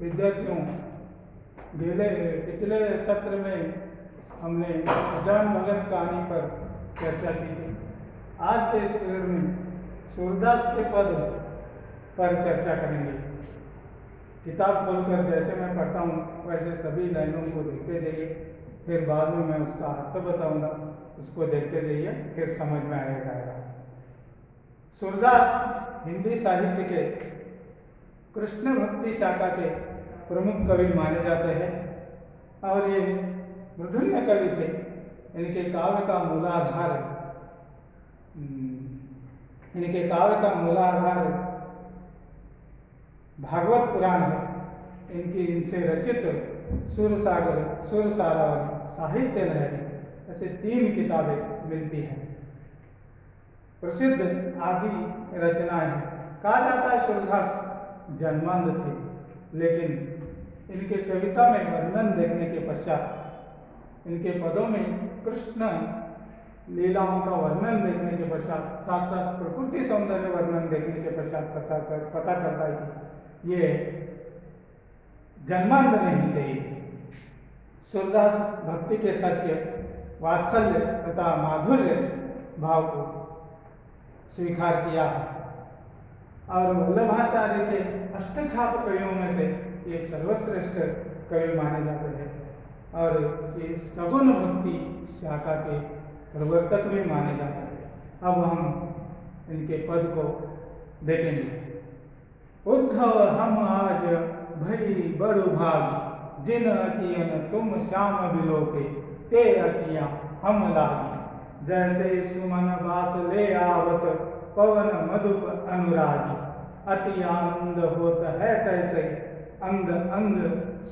विद्यार्थियों, पिछले सत्र में हमने जान भगत कहानी पर चर्चा की थी। आज के इस पीरियड में सूरदास के पद पर चर्चा करेंगे। किताब खोलकर जैसे मैं पढ़ता हूँ वैसे सभी लाइनों को देखते जाइए, फिर बाद में मैं उसका अर्थ बताऊंगा, उसको देखते जाइए, फिर समझ में आएगा। सूरदास हिंदी साहित्य के कृष्ण भक्ति शाखा के प्रमुख कवि माने जाते हैं और ये मृदुल्य कवि थे। इनके काव्य का मूलाधार भागवत पुराण है। इनसे रचित सुरसागर, सुरसारावली, साहित्य लहरी ऐसे 3 किताबें मिलती हैं। प्रसिद्ध आदि रचनाएं हैं। कहा जाता है सूरदास जन्मांध थे, लेकिन इनके कविता में वर्णन देखने के पश्चात, इनके पदों में कृष्ण लीलाओं का वर्णन देखने के पश्चात, साथ साथ प्रकृति सौंदर्य वर्णन देखने के पश्चात पता चलता है कि ये जन्मांध नहीं थे। सूरदास भक्ति के सत्य, वात्सल्य तथा माधुर्य भाव को स्वीकार किया है और वल्लभाचार्य के अष्टछाप कवियों में से ये सर्वश्रेष्ठ कवि माने जाते हैं और ये सगुण भक्ति शाखा के प्रवर्तक भी माने जाते हैं। अब हम इनके पद को देखेंगे। उद्धव हम आज भई बड़ु भागी, जिन अकियन तुम श्याम बिलोके, ते अकियाँ हम लागी। जैसे सुमन बास ले आवत, पवन मधुप अनुरागी। अति आनंद होत है तैसे, अंग अंग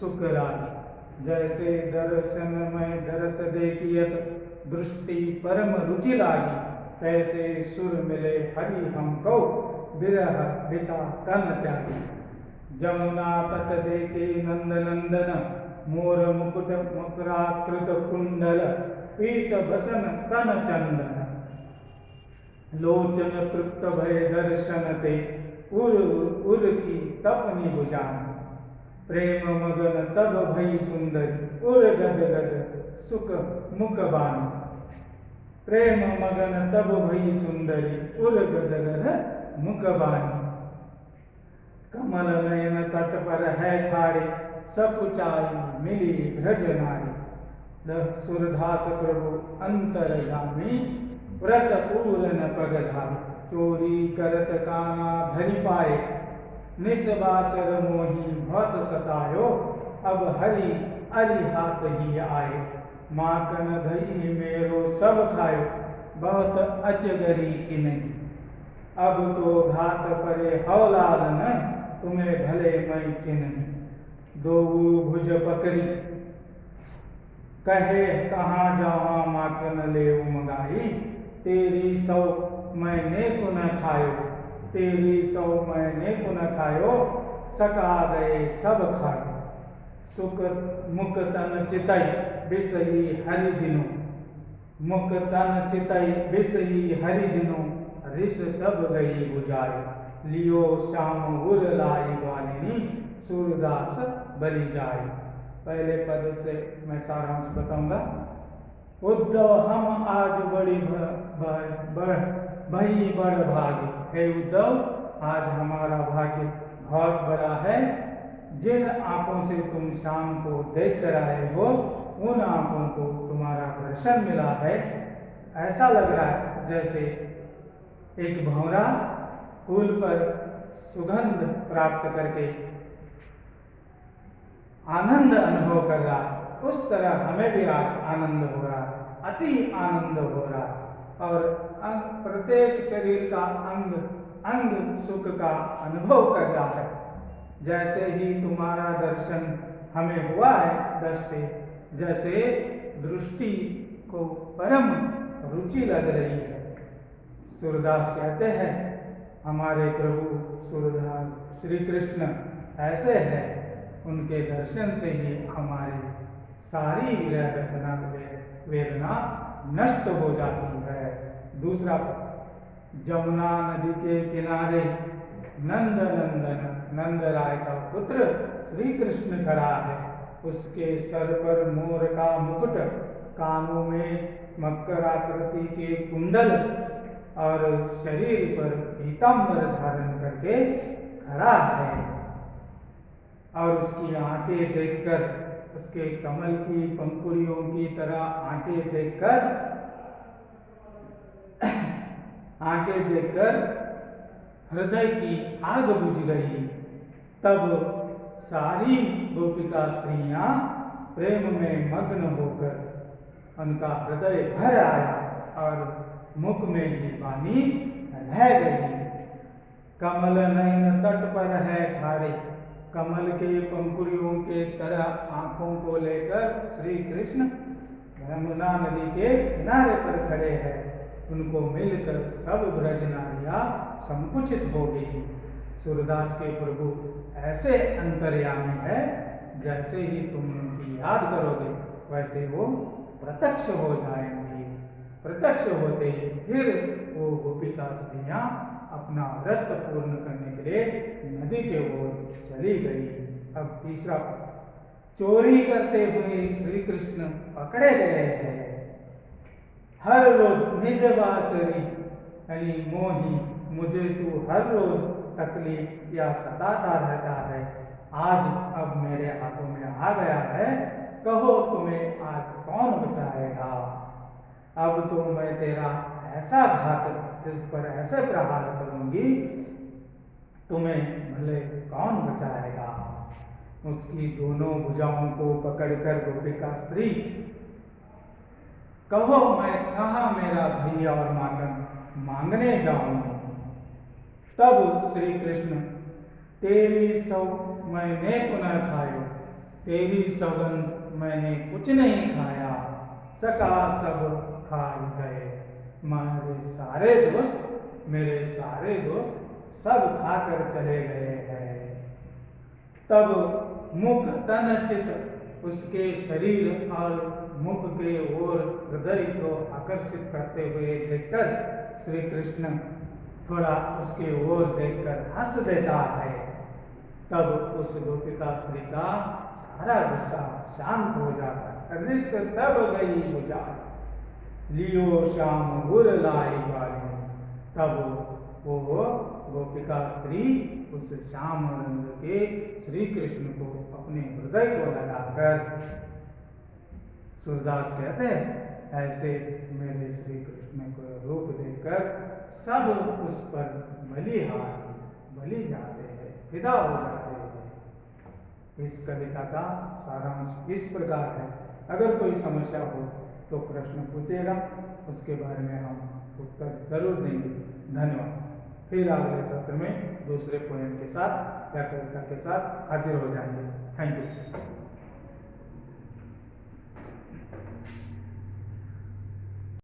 सुखरागी। जैसे दर्शन में दरस देखियत, दृष्टि परम रुचि लागी। तैसे सुर मिले हरि हमको, बिरह बिता तन त्यागी। जमुना तट देखे नंद नंदन, मोर मुकुट मकराकृत कुंडल। पीत बसन तन चंदन, लोचन तृप्त भय दर्शन ते। उर उर की तपनी बुझान, प्रेम मगन तब भई सुंदरी। उर गद गद सुख मुख बानी। प्रेम मगन तब भई सुंदरी, उर गद गद मुख बानी। कमल नयन तट पर है ठाड़े, सकुचाई मिली ब्रज नारी। सूरदास प्रभु अंतरगामी, व्रत पूरन पगधारी। चोरी करत काना धरि पाए, निसबासर मोही बहुत सतायो। अब हरि अरिहात ही आए, माकन धई मेरो सब खायो। बहुत अचगरी कि नहीं, अब तो घात परे हौलाल न, तुम्हें भले मैं चिन्ह। दो भुज पकड़ी, कहे कहाँ जावा माकन ले मंगाई। तेरी सौ मैंने को न खायो, तेरी सौ मैंने को न खायो। सका गए सब खायो, सुख मुख तन चितई बिसई हरि दिनों। मुख तन चितई बिसई हरि दिनों, रिस तब गई बुझाई। लियो श्याम उर लाई वालिनी, सूरदास बलि जाए। पहले पद से मैं सारांश बताऊंगा। उद्धव हम आज बड़ी भई बड़ भागी। हे उद्धव, आज हमारा भाग्य बहुत बड़ा है। जिन आंखों से तुम शाम को देख कर आए हो, उन आंखों को तुम्हारा दर्शन मिला है। ऐसा लग रहा है जैसे एक भंवरा फूल पर सुगंध प्राप्त करके आनंद अनुभव कर रहा है, उस तरह हमें भी आज आनंद हो रहा है, अति आनंद हो रहा है। और प्रत्येक शरीर का अंग अंग सुख का अनुभव कर रहा है। जैसे ही तुम्हारा दर्शन हमें हुआ है दृष्टि, जैसे दृष्टि को परम रुचि लग रही है। सूरदास कहते हैं हमारे प्रभु सूरदास श्री कृष्ण ऐसे हैं, उनके दर्शन से ही हमारी सारी विरह वेदना नष्ट हो जाती है। दूसरा, जमुना नदी के किनारे नंद नंदन नंद राय का पुत्र श्री कृष्ण खड़ा है। उसके सर पर मोर का मुकुट, कानों में मकर आकृति के कुंडल और शरीर पर पीतांबर धारण करके खड़ा है। और उसकी आंखें देखकर, उसके कमल की पंखुड़ियों की तरह आंखें देखकर हृदय की आग बुझ गई। तब सारी गोपिका स्त्रियां प्रेम में मग्न होकर उनका हृदय भर आया और मुख में ही वाणी रह गई। कमल नयन तट पर है ठाड़े, कमल के पंखुड़ियों के तरह आंखों को लेकर श्री कृष्ण यमुना नदी के किनारे पर खड़े हैं। उनको मिलकर सब ब्रज नारियां संकुचित हो गई। सूरदास के प्रभु ऐसे अंतर्यामी है, जैसे ही तुम उनकी याद करोगे वैसे वो प्रत्यक्ष हो जाएंगे। प्रत्यक्ष होते ही फिर वो गोपिका स्त्रियां अपना व्रत पूर्ण करने के लिए नदी के ओर चली गई। अब तीसरा, चोरी करते हुए श्री कृष्ण पकड़े गए हैं। हर रोज निज बांसुरी यानी मोही, मुझे तू हर रोज तकलीफ या सताता रहता है। आज अब मेरे हाथों में आ गया है, कहो तुम्हें आज कौन बचाएगा। अब तो मैं तेरा ऐसा घात, जिस पर ऐसे प्रहार करूंगी, तुम्हें भले कौन बचाएगा। उसकी दोनों भुजाओं को पकड़कर गोपिका स्त्री, कहो मैं कहाँ मेरा भैया और मातन मांगने जाऊं। तब श्री कृष्ण, तेरी सौ मैंने पुनः खायो, तेरी सौगंध मैंने कुछ नहीं खाया, सका सब खा गए। मेरे सारे दोस्त सब खाकर चले गए हैं। तब मुख तन चित उसके शरीर और मुख के ओर हृदय को आकर्षित करते हुए देखकर श्री कृष्ण थोड़ा उसके ओर देखकर हंस देता है। तब उस गोपिका स्त्री का सारा गुस्सा शांत हो जाता है। रिस तब गई बुझा, लियो श्याम गुर लाई वाली। तब वो गोपिका स्त्री उस श्याम रंग के श्री कृष्ण को अपने हृदय को लगाकर, सूरदास कहते हैं, ऐसे मेरे श्री कृष्ण को रूप देकर सब उस पर बलि जाते हैं, फिदा हो जाते हैं। इस कविता का सारांश इस प्रकार है। अगर कोई समस्या हो तो प्रश्न पूछेगा, उसके बारे में हम उत्तर जरूर देंगे। धन्यवाद। फिर अगले सत्र में दूसरे पोएम के साथ या कविता के साथ हाजिर हो जाएंगे। Thank you.